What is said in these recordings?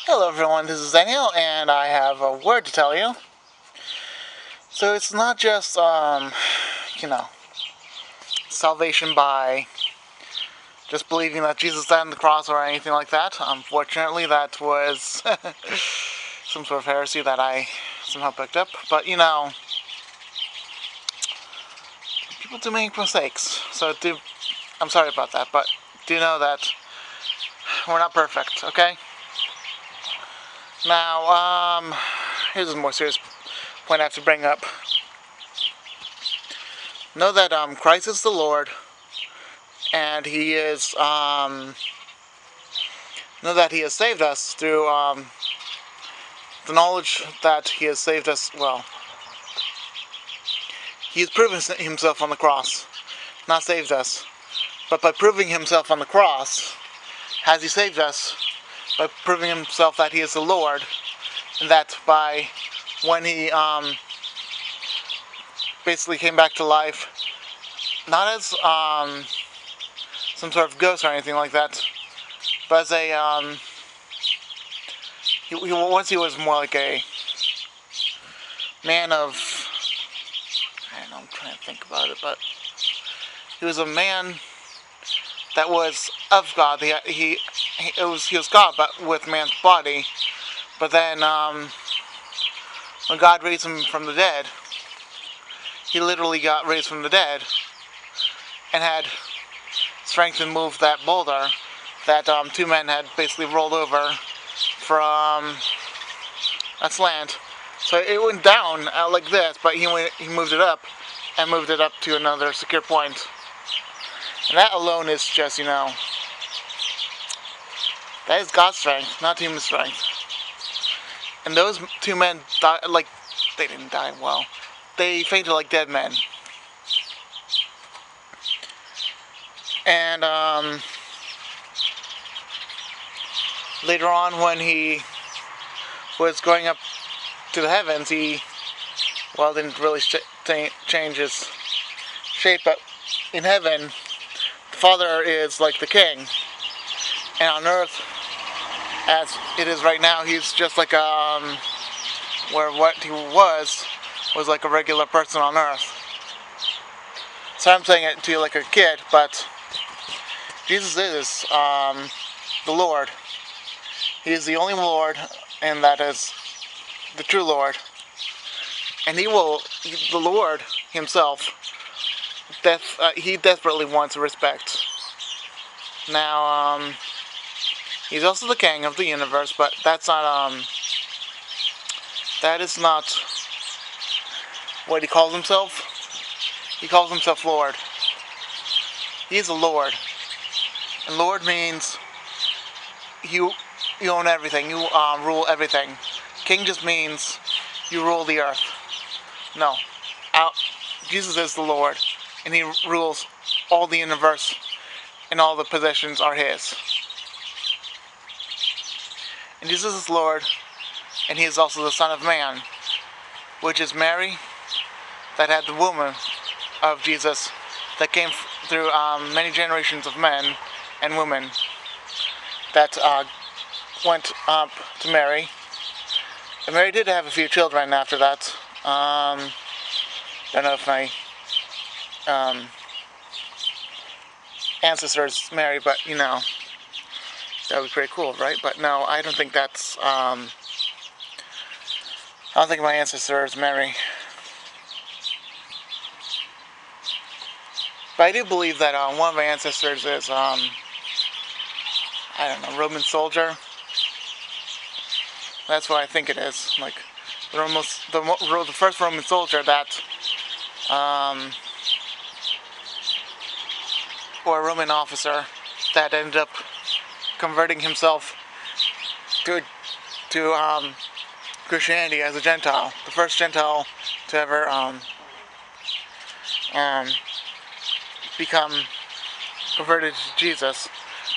Hello everyone, this is Daniel, and I have a word to tell you. So it's not just, you know, salvation by just believing that Jesus died on the cross or anything like that. Unfortunately, that was some sort of heresy that I somehow picked up. But, people do make mistakes. I'm sorry about that, but do know that we're not perfect, okay? Now, here's a more serious point I have to bring up. Know that Christ is the Lord, and He is know that He has saved us through the knowledge that He has saved us. Well, He has proven Himself on the cross, not saved us, but by proving Himself on the cross, has He saved us by proving Himself that He is the Lord, and that by when He basically came back to life, not as some sort of ghost or anything like that, but as a once he was more like a man of, I don't know, I'm trying to think about it, but he was a man that was of God. He was God, but with man's body. But then when God raised him from the dead, he literally got raised from the dead and had strength to move that boulder that two men had basically rolled over from that's land. So it went down like this, but he moved it up and moved it up to another secure point. And that alone is just, that is God's strength, not human strength. And those two men died, like, they didn't die well. They fainted like dead men. And later on, when he was going up to the heavens, he, well, didn't really change his shape, but in heaven, the Father is like the King. And on earth, as it is right now, he's just like where what he was like a regular person on earth. So I'm saying it to you like a kid, but Jesus is the Lord. He is the only Lord, and that is the true Lord. And the Lord himself, he desperately wants respect. Now, he's also the King of the universe, but that is not what he calls himself. He calls himself Lord. He is a Lord. And Lord means you own everything. You rule everything. King just means you rule the earth. No. Jesus is the Lord. And he rules all the universe. And all the possessions are his. And Jesus is Lord. And he is also the Son of Man. Which is Mary, that had the woman of Jesus, that came through many generations of men and women that went up to Mary. And Mary did have a few children after that. Don't know if my ancestors married, but that would be pretty cool, right? But no, I don't think that's. I don't think my ancestors marry. But I do believe that one of my ancestors is, I don't know, Roman soldier. That's what I think it is. Like, the first Roman soldier that, or a Roman officer that ended up converting himself to Christianity as a Gentile. The first Gentile to ever become converted to Jesus,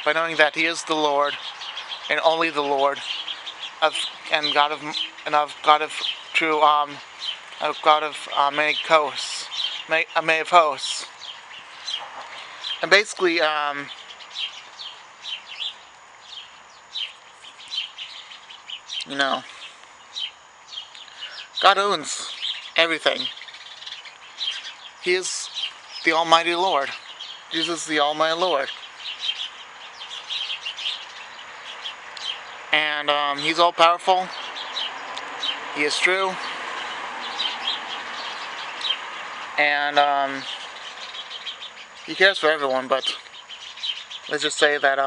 by knowing that he is the Lord and only the Lord of God of true of God of many hosts, may of hosts, and basically You know, God owns everything. He is the Almighty Lord. Jesus is the Almighty Lord. And He's all powerful. He is true. And He cares for everyone, but let's just say that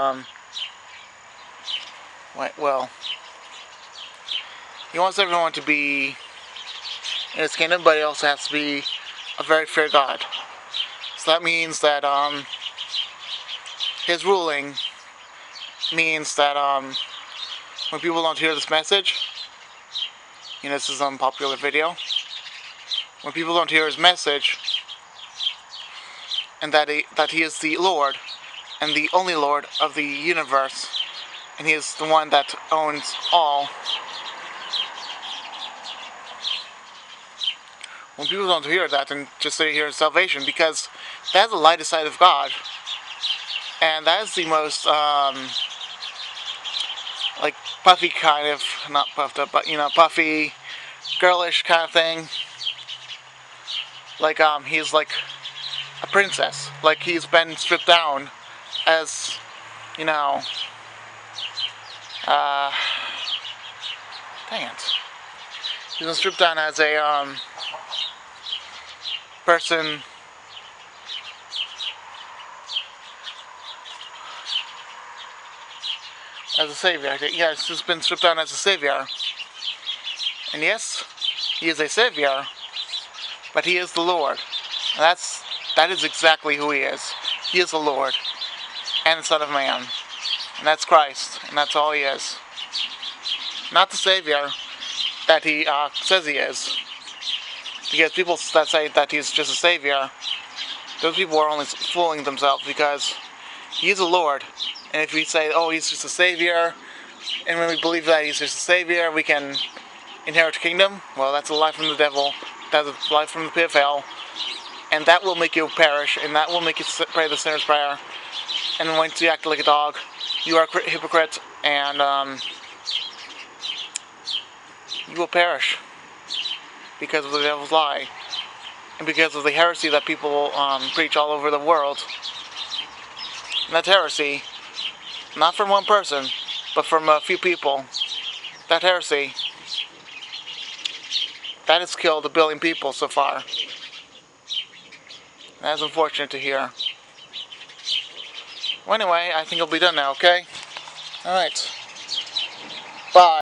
well, He wants everyone to be in His kingdom, but He also has to be a very fair God. So that means that His ruling means that when people don't hear this message, this is an unpopular video. When people don't hear His message, and that He is the Lord, and the only Lord of the universe, and He is the one that owns all. When people don't hear that, and just they hear salvation, because that's the lighter side of God, and that is the most like puffy kind of, not puffed up, but puffy, girlish kind of thing. Like he's like a princess. Like he's been stripped down as, dang it. He's been stripped down as a person. As a savior. Yes, he's been stripped down as a savior. And yes, He is a savior, but He is the Lord. And that is exactly who He is. He is the Lord and the Son of Man. And that's Christ. And that's all He is. Not the savior that He says He is. Because people that say that He's just a savior, those people are only fooling themselves, because He is the Lord. And if we say, oh, He's just a savior, and when we believe that He's just a savior, we can inherit the kingdom, well, that's a lie from the devil. That's a lie from the pit of hell. And that will make you perish, and that will make you pray the sinner's prayer. And once you act like a dog, you are a hypocrite, and you will perish because of the devil's lie, and because of the heresy that people preach all over the world. And that's heresy. Not from one person, but from a few people. That heresy, that has killed 1 billion people so far. That's unfortunate to hear. Well, anyway, I think it'll be done now, okay? Alright. Bye.